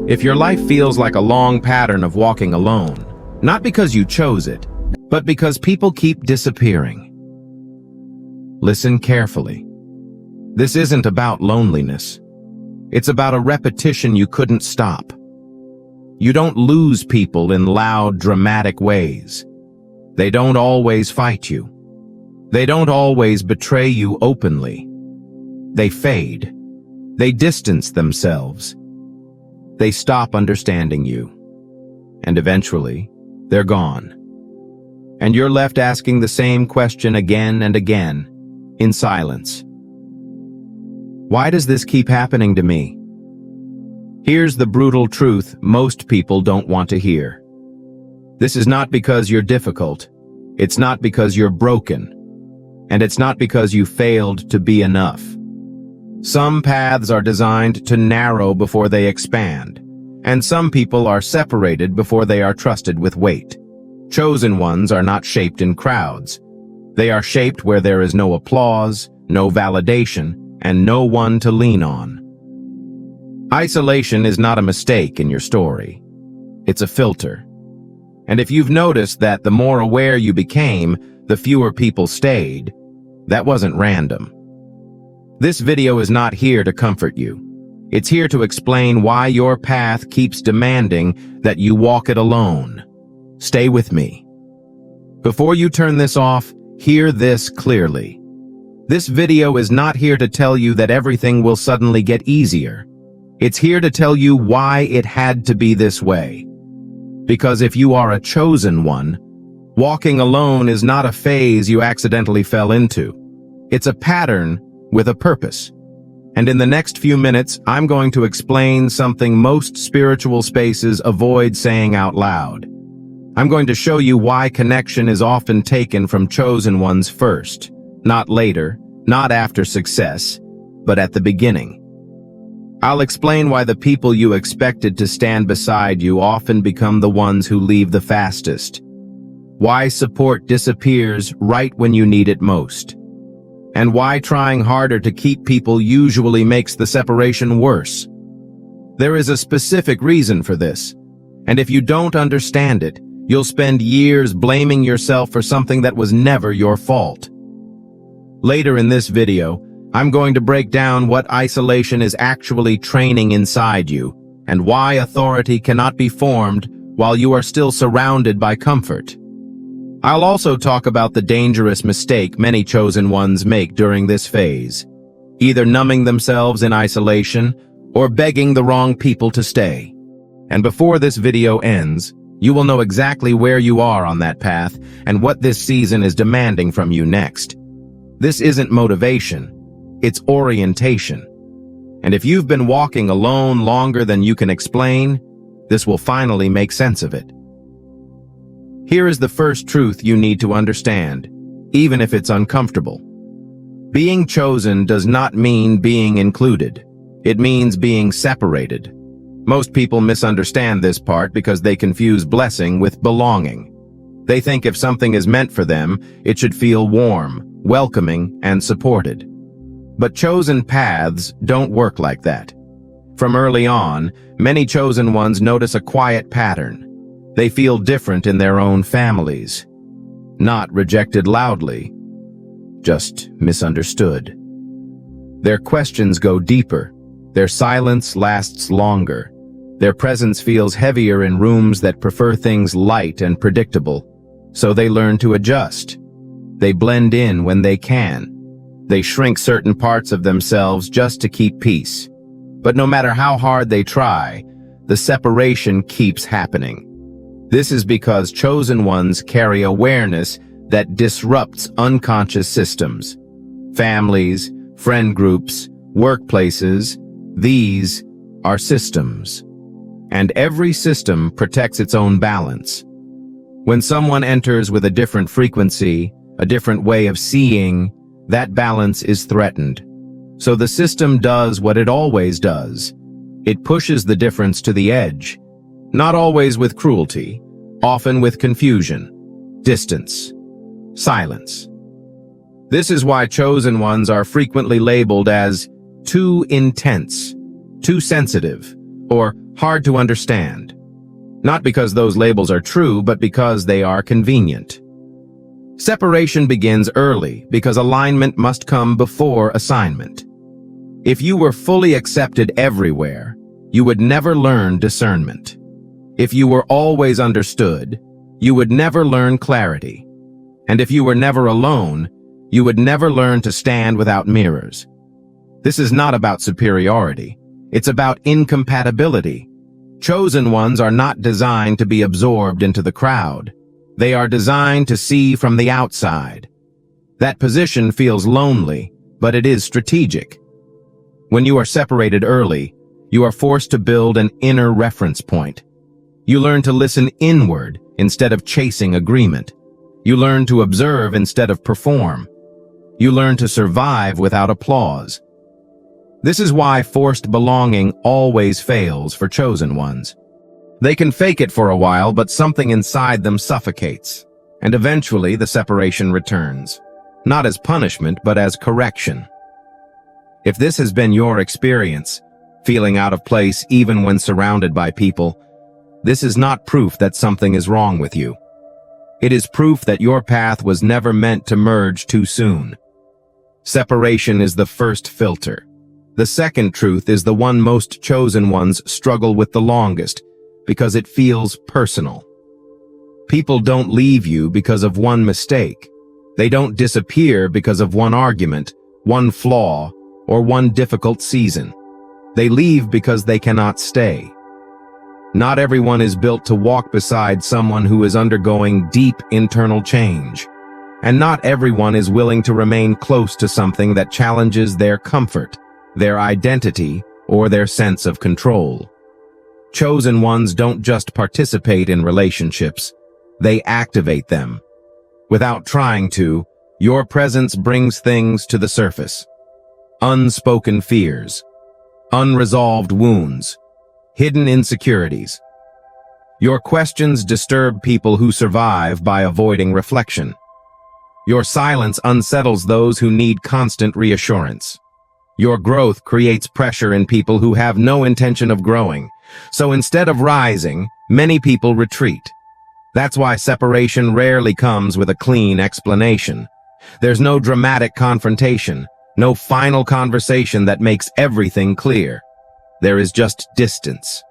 If your life feels like a long pattern of walking alone, not because you chose it, but because people keep disappearing, listen carefully. This isn't about loneliness. It's about a repetition you couldn't stop. You don't lose people in loud, dramatic ways. They don't always fight you. They don't always betray you openly. They fade. They distance themselves. They stop understanding you. And eventually, they're gone. And you're left asking the same question again and again, in silence. Why does this keep happening to me? Here's the brutal truth most people don't want to hear. This is not because you're difficult. It's not because you're broken. And it's not because you failed to be enough. Some paths are designed to narrow before they expand, and some people are separated before they are trusted with weight. Chosen ones are not shaped in crowds. They are shaped where there is no applause, no validation, and no one to lean on. Isolation is not a mistake in your story. It's a filter. And if you've noticed that the more aware you became, the fewer people stayed, that wasn't random. This video is not here to comfort you. It's here to explain why your path keeps demanding that you walk it alone. Stay with me. Before you turn this off, hear this clearly. This video is not here to tell you that everything will suddenly get easier. It's here to tell you why it had to be this way. Because if you are a chosen one, walking alone is not a phase you accidentally fell into. It's a pattern with a purpose. And in the next few minutes, I'm going to explain something most spiritual spaces avoid saying out loud. I'm going to show you why connection is often taken from chosen ones first, not later, not after success, but at the beginning. I'll explain why the people you expected to stand beside you often become the ones who leave the fastest. Why support disappears right when you need it most. And why trying harder to keep people usually makes the separation worse. There is a specific reason for this, and if you don't understand it, you'll spend years blaming yourself for something that was never your fault. Later in this video, I'm going to break down what isolation is actually training inside you, and why authority cannot be formed while you are still surrounded by comfort. I'll also talk about the dangerous mistake many chosen ones make during this phase, either numbing themselves in isolation or begging the wrong people to stay. And before this video ends, you will know exactly where you are on that path and what this season is demanding from you next. This isn't motivation, it's orientation. And if you've been walking alone longer than you can explain, this will finally make sense of it. Here is the first truth you need to understand, even if it's uncomfortable. Being chosen does not mean being included. It means being separated. Most people misunderstand this part because they confuse blessing with belonging. They think if something is meant for them, it should feel warm, welcoming, and supported. But chosen paths don't work like that. From early on, many chosen ones notice a quiet pattern. They feel different in their own families. Not rejected loudly, just misunderstood. Their questions go deeper. Their silence lasts longer. Their presence feels heavier in rooms that prefer things light and predictable. So they learn to adjust. They blend in when they can. They shrink certain parts of themselves just to keep peace. But no matter how hard they try, the separation keeps happening. This is because chosen ones carry awareness that disrupts unconscious systems. Families, friend groups, workplaces, these are systems. And every system protects its own balance. When someone enters with a different frequency, a different way of seeing, that balance is threatened. So the system does what it always does. It pushes the difference to the edge. Not always with cruelty, often with confusion, distance, silence. This is why chosen ones are frequently labeled as too intense, too sensitive, or hard to understand. Not because those labels are true, but because they are convenient. Separation begins early because alignment must come before assignment. If you were fully accepted everywhere, you would never learn discernment. If you were always understood, you would never learn clarity. And if you were never alone, you would never learn to stand without mirrors. This is not about superiority. It's about incompatibility. Chosen ones are not designed to be absorbed into the crowd. They are designed to see from the outside. That position feels lonely, but it is strategic. When you are separated early, you are forced to build an inner reference point. You learn to listen inward instead of chasing agreement. You learn to observe instead of perform. You learn to survive without applause. This is why forced belonging always fails for chosen ones. They can fake it for a while, but something inside them suffocates, and eventually the separation returns, not as punishment, but as correction. If this has been your experience, feeling out of place even when surrounded by people, this is not proof that something is wrong with you. It is proof that your path was never meant to merge too soon. Separation is the first filter. The second truth is the one most chosen ones struggle with the longest, because it feels personal. People don't leave you because of one mistake. They don't disappear because of one argument, one flaw, or one difficult season. They leave because they cannot stay. Not everyone is built to walk beside someone who is undergoing deep internal change. And not everyone is willing to remain close to something that challenges their comfort, their identity, or their sense of control. Chosen ones don't just participate in relationships, they activate them. Without trying to, your presence brings things to the surface. Unspoken fears, unresolved wounds, hidden insecurities. Your questions disturb people who survive by avoiding reflection. Your silence unsettles those who need constant reassurance. Your growth creates pressure in people who have no intention of growing. So instead of rising, many people retreat. That's why separation rarely comes with a clean explanation. There's no dramatic confrontation, no final conversation that makes everything clear. There is just distance,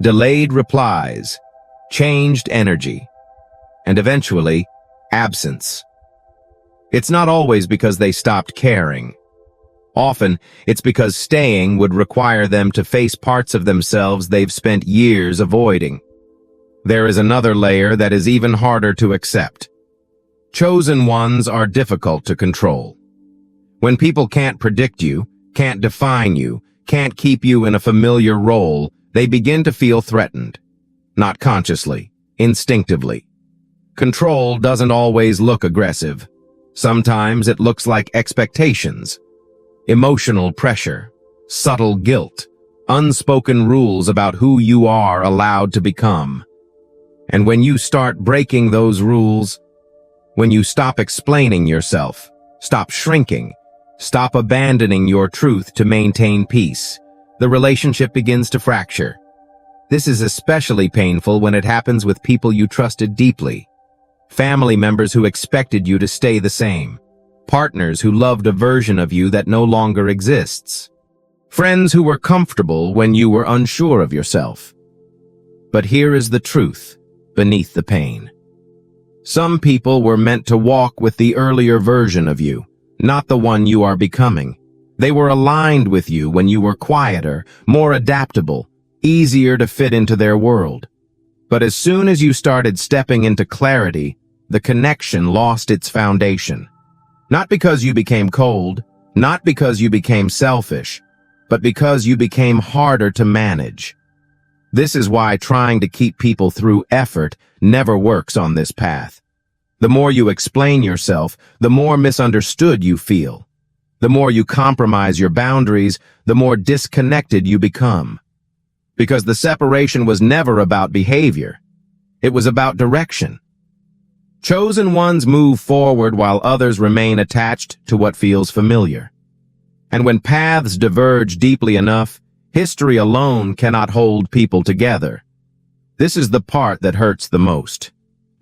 delayed replies, changed energy, and eventually, absence. It's not always because they stopped caring. Often, it's because staying would require them to face parts of themselves they've spent years avoiding. There is another layer that is even harder to accept. Chosen ones are difficult to control. When people can't predict you, can't define you, can't keep you in a familiar role, they begin to feel threatened. Not consciously, instinctively. Control doesn't always look aggressive. Sometimes it looks like expectations. Emotional pressure, subtle guilt, unspoken rules about who you are allowed to become. And when you start breaking those rules, when you stop explaining yourself, stop shrinking, stop abandoning your truth to maintain peace, the relationship begins to fracture. This is especially painful when it happens with people you trusted deeply. Family members who expected you to stay the same. Partners who loved a version of you that no longer exists. Friends who were comfortable when you were unsure of yourself. But here is the truth beneath the pain. Some people were meant to walk with the earlier version of you, not the one you are becoming. They were aligned with you when you were quieter, more adaptable, easier to fit into their world. But as soon as you started stepping into clarity, the connection lost its foundation. Not because you became cold, not because you became selfish, but because you became harder to manage. This is why trying to keep people through effort never works on this path. The more you explain yourself, the more misunderstood you feel. The more you compromise your boundaries, the more disconnected you become. Because the separation was never about behavior. It was about direction. Chosen ones move forward while others remain attached to what feels familiar. And when paths diverge deeply enough, History alone cannot hold people together. This is the part that hurts the most.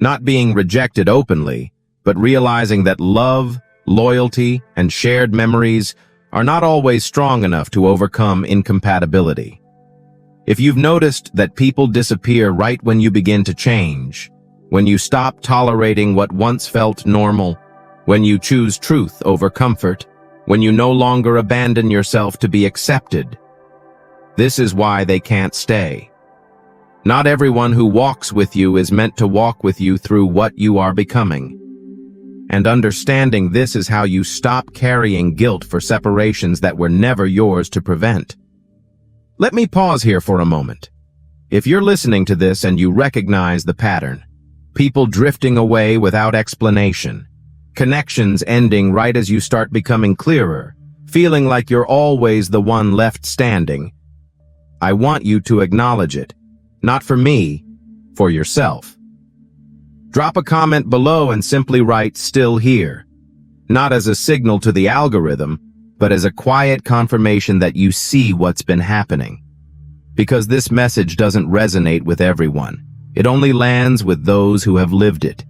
Not being rejected openly, but realizing that love, loyalty, and shared memories are not always strong enough to overcome incompatibility. If you've noticed that people disappear right when you begin to change, when you stop tolerating what once felt normal, when you choose truth over comfort, when you no longer abandon yourself to be accepted, this is why they can't stay. Not everyone who walks with you is meant to walk with you through what you are becoming. And understanding this is how you stop carrying guilt for separations that were never yours to prevent. Let me pause here for a moment. If you're listening to this and you recognize the pattern, people drifting away without explanation, connections ending right as you start becoming clearer, feeling like you're always the one left standing, I want you to acknowledge it. Not for me, for yourself. Drop a comment below and simply write "still here," not as a signal to the algorithm, but as a quiet confirmation that you see what's been happening. Because this message doesn't resonate with everyone. It only lands with those who have lived it.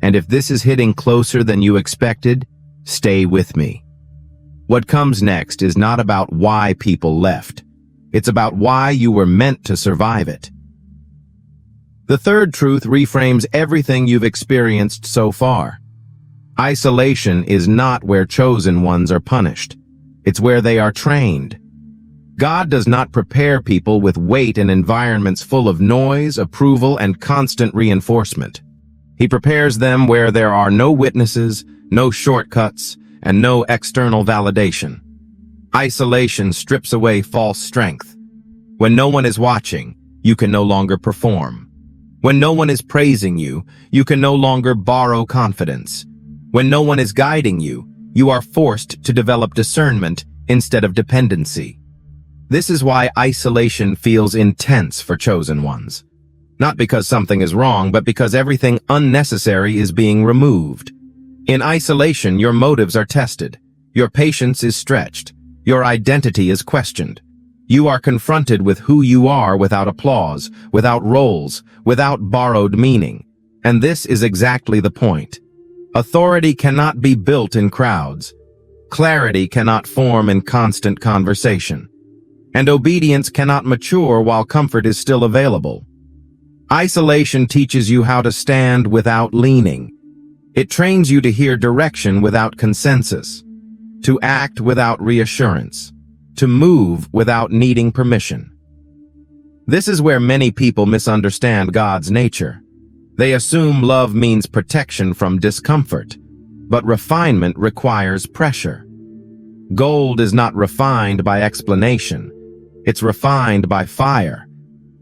And if this is hitting closer than you expected, stay with me. What comes next is not about why people left. It's about why you were meant to survive it. The third truth reframes everything you've experienced so far. Isolation is not where chosen ones are punished. It's where they are trained. God does not prepare people with weight in environments full of noise, approval, and constant reinforcement. He prepares them where there are no witnesses, no shortcuts, and no external validation. Isolation strips away false strength. When no one is watching, you can no longer perform. When no one is praising you, you can no longer borrow confidence. When no one is guiding you, you are forced to develop discernment instead of dependency. This is why isolation feels intense for chosen ones. Not because something is wrong, but because everything unnecessary is being removed. In isolation, your motives are tested. Your patience is stretched. Your identity is questioned. You are confronted with who you are without applause, without roles, without borrowed meaning. And this is exactly the point. Authority cannot be built in crowds. Clarity cannot form in constant conversation. And obedience cannot mature while comfort is still available. Isolation teaches you how to stand without leaning. It trains you to hear direction without consensus, to act without reassurance, to move without needing permission. This is where many people misunderstand God's nature. They assume love means protection from discomfort, but refinement requires pressure. Gold is not refined by explanation. It's refined by fire,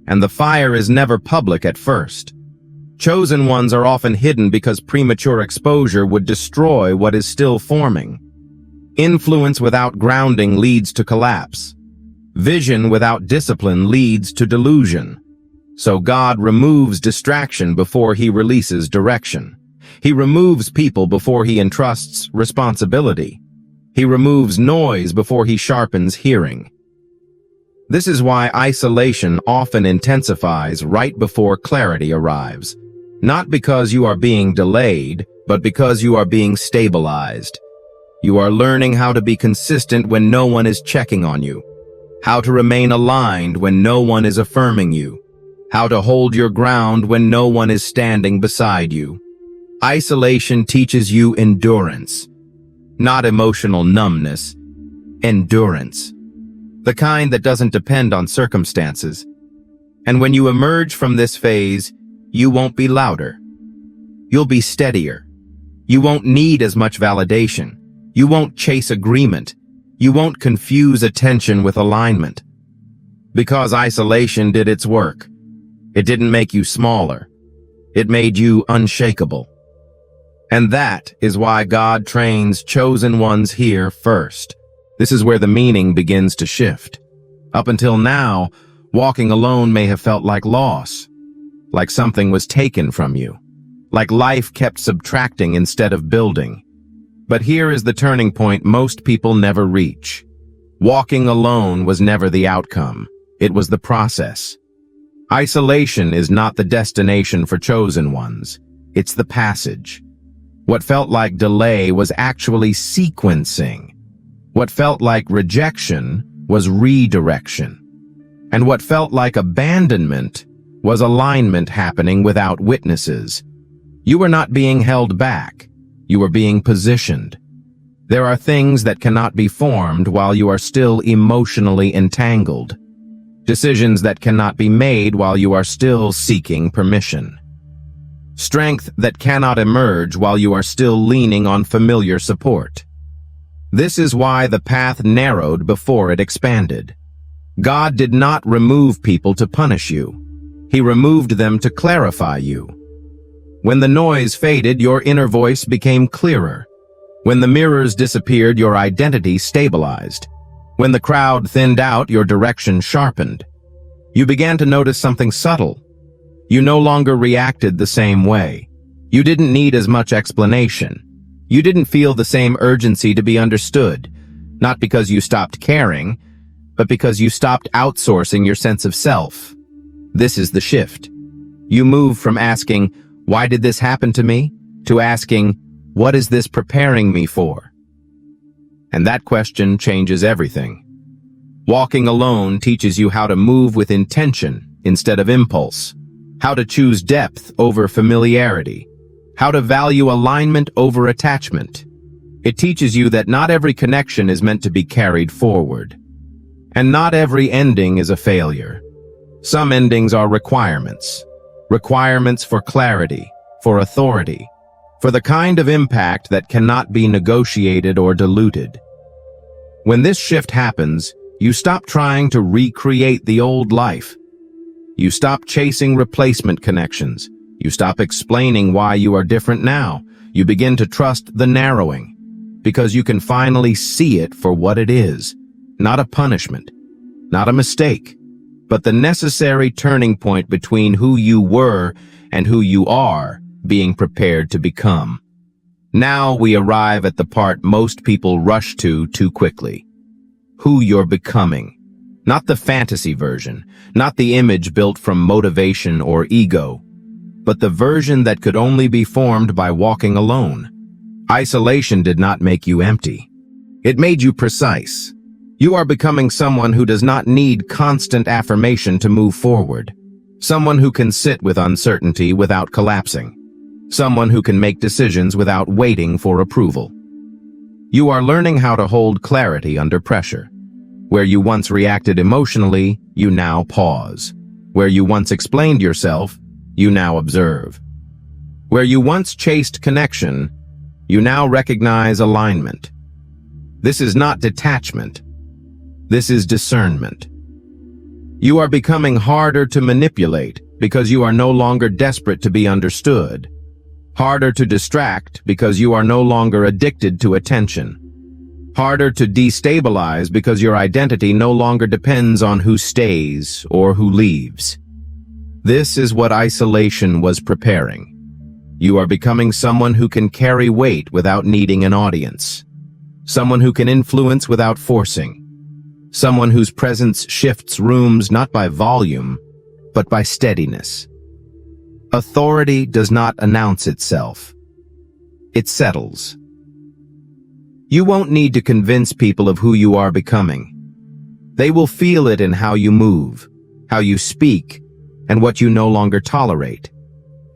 and the fire is never public at first. Chosen ones are often hidden because premature exposure would destroy what is still forming. Influence without grounding leads to collapse. Vision without discipline leads to delusion. So God removes distraction before he releases direction. He removes people before he entrusts responsibility. He removes noise before he sharpens hearing. This is why isolation often intensifies right before clarity arrives. Not because you are being delayed, but because you are being stabilized. You are learning how to be consistent when no one is checking on you, how to remain aligned when no one is affirming you, how to hold your ground when no one is standing beside you. Isolation teaches you endurance, not emotional numbness, endurance, the kind that doesn't depend on circumstances. And when you emerge from this phase, you won't be louder. You'll be steadier. You won't need as much validation. You won't chase agreement. You won't confuse attention with alignment. Because isolation did its work. It didn't make you smaller. It made you unshakable. And that is why God trains chosen ones here first. This is where the meaning begins to shift. Up until now, walking alone may have felt like loss, like something was taken from you, like life kept subtracting instead of building. But here is the turning point most people never reach. Walking alone was never the outcome. It was the process. Isolation is not the destination for chosen ones. It's the passage. What felt like delay was actually sequencing. What felt like rejection was redirection. And what felt like abandonment was alignment happening without witnesses. You were not being held back. You were being positioned. There are things that cannot be formed while you are still emotionally entangled. Decisions that cannot be made while you are still seeking permission. Strength that cannot emerge while you are still leaning on familiar support. This is why the path narrowed before it expanded. God did not remove people to punish you. He removed them to clarify you. When the noise faded, your inner voice became clearer. When the mirrors disappeared, your identity stabilized. When the crowd thinned out, your direction sharpened. You began to notice something subtle. You no longer reacted the same way. You didn't need as much explanation. You didn't feel the same urgency to be understood, not because you stopped caring, but because you stopped outsourcing your sense of self. This is the shift. You move from asking, "Why did this happen to me?" to asking, "What is this preparing me for?" And that question changes everything. Walking alone teaches you how to move with intention instead of impulse, how to choose depth over familiarity, how to value alignment over attachment. It teaches you that not every connection is meant to be carried forward. And not every ending is a failure. Some endings are requirements. Requirements for clarity, for authority, for the kind of impact that cannot be negotiated or diluted. When this shift happens, you stop trying to recreate the old life. You stop chasing replacement connections. You stop explaining why you are different now. You begin to trust the narrowing, because you can finally see it for what it is. Not a punishment, not a mistake, but the necessary turning point between who you were and who you are being prepared to become. Now we arrive at the part most people rush to too quickly. Who you're becoming. Not the fantasy version, not the image built from motivation or ego, but the version that could only be formed by walking alone. Isolation did not make you empty. It made you precise. You are becoming someone who does not need constant affirmation to move forward. Someone who can sit with uncertainty without collapsing. Someone who can make decisions without waiting for approval. You are learning how to hold clarity under pressure. Where you once reacted emotionally, you now pause. Where you once explained yourself, you now observe. Where you once chased connection, you now recognize alignment. This is not detachment. This is discernment. You are becoming harder to manipulate because you are no longer desperate to be understood. Harder to distract because you are no longer addicted to attention. Harder to destabilize because your identity no longer depends on who stays or who leaves. This is what isolation was preparing. You are becoming someone who can carry weight without needing an audience. Someone who can influence without forcing. Someone whose presence shifts rooms not by volume, but by steadiness. Authority does not announce itself. It settles. You won't need to convince people of who you are becoming. They will feel it in how you move, how you speak, and what you no longer tolerate.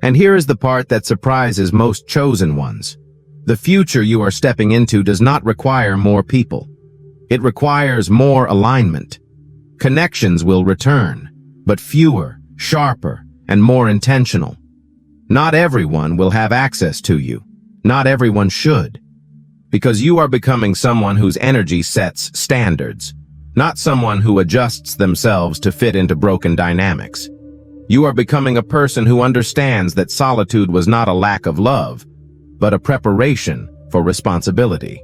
And here is the part that surprises most chosen ones. The future you are stepping into does not require more people. It requires more alignment. Connections will return, but fewer, sharper, and more intentional. Not everyone will have access to you. Not everyone should. Because you are becoming someone whose energy sets standards, not someone who adjusts themselves to fit into broken dynamics. You are becoming a person who understands that solitude was not a lack of love, but a preparation for responsibility.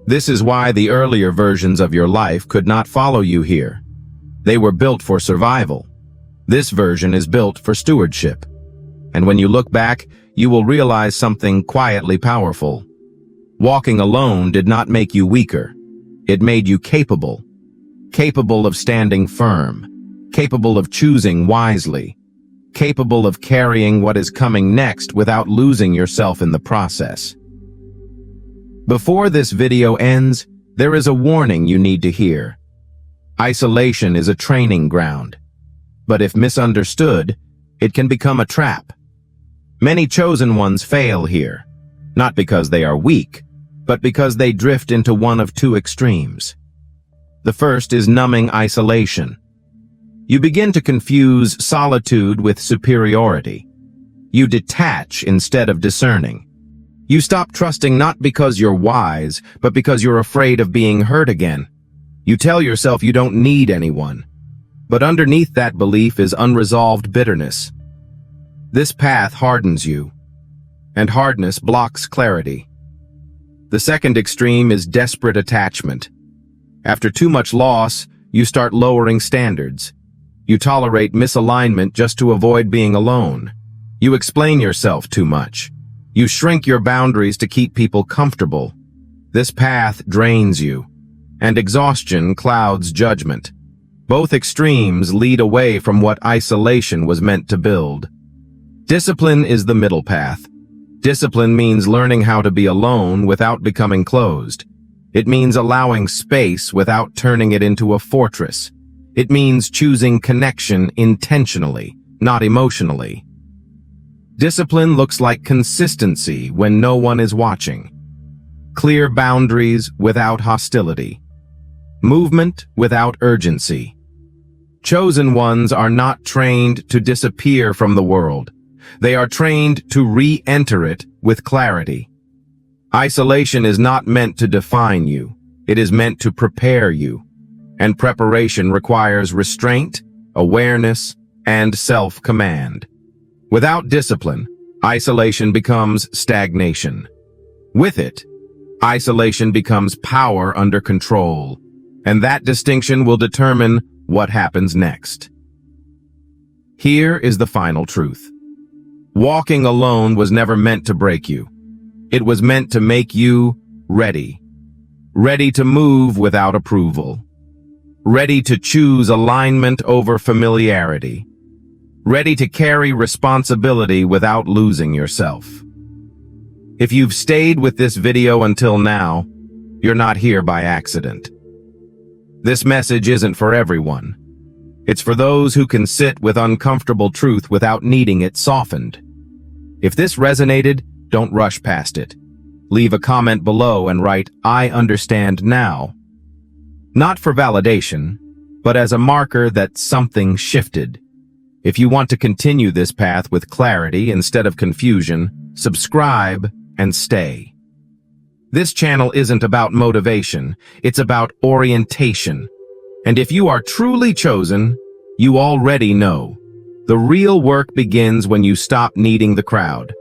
This is why the earlier versions of your life could not follow you here. They were built for survival. This version is built for stewardship. And when you look back, you will realize something quietly powerful. Walking alone did not make you weaker. It made you capable. Capable of standing firm. Capable of choosing wisely. Capable of carrying what is coming next without losing yourself in the process. Before this video ends, there is a warning you need to hear. Isolation is a training ground. But if misunderstood, it can become a trap. Many chosen ones fail here, not because they are weak, but because they drift into one of two extremes. The first is numbing isolation. You begin to confuse solitude with superiority. You detach instead of discerning. You stop trusting not because you're wise, but because you're afraid of being hurt again. You tell yourself you don't need anyone. But underneath that belief is unresolved bitterness. This path hardens you, and hardness blocks clarity. The second extreme is desperate attachment. After too much loss, you start lowering standards. You tolerate misalignment just to avoid being alone. You explain yourself too much. You shrink your boundaries to keep people comfortable. This path drains you, and exhaustion clouds judgment. Both extremes lead away from what isolation was meant to build. Discipline is the middle path. Discipline means learning how to be alone without becoming closed. It means allowing space without turning it into a fortress. It means choosing connection intentionally, not emotionally. Discipline looks like consistency when no one is watching. Clear boundaries without hostility. Movement without urgency. Chosen ones are not trained to disappear from the world. They are trained to re-enter it with clarity. Isolation is not meant to define you. It is meant to prepare you. And preparation requires restraint, awareness, and self-command. Without discipline, isolation becomes stagnation. With it, isolation becomes power under control. And that distinction will determine what happens next. Here is the final truth. Walking alone was never meant to break you. It was meant to make you ready. Ready to move without approval. Ready to choose alignment over familiarity. Ready to carry responsibility without losing yourself. If you've stayed with this video until now, you're not here by accident. This message isn't for everyone. It's for those who can sit with uncomfortable truth without needing it softened. If this resonated, don't rush past it. Leave a comment below and write, "I understand now." Not for validation, but as a marker that something shifted. If you want to continue this path with clarity instead of confusion, subscribe and stay. This channel isn't about motivation, it's about orientation. And if you are truly chosen, you already know. The real work begins when you stop needing the crowd.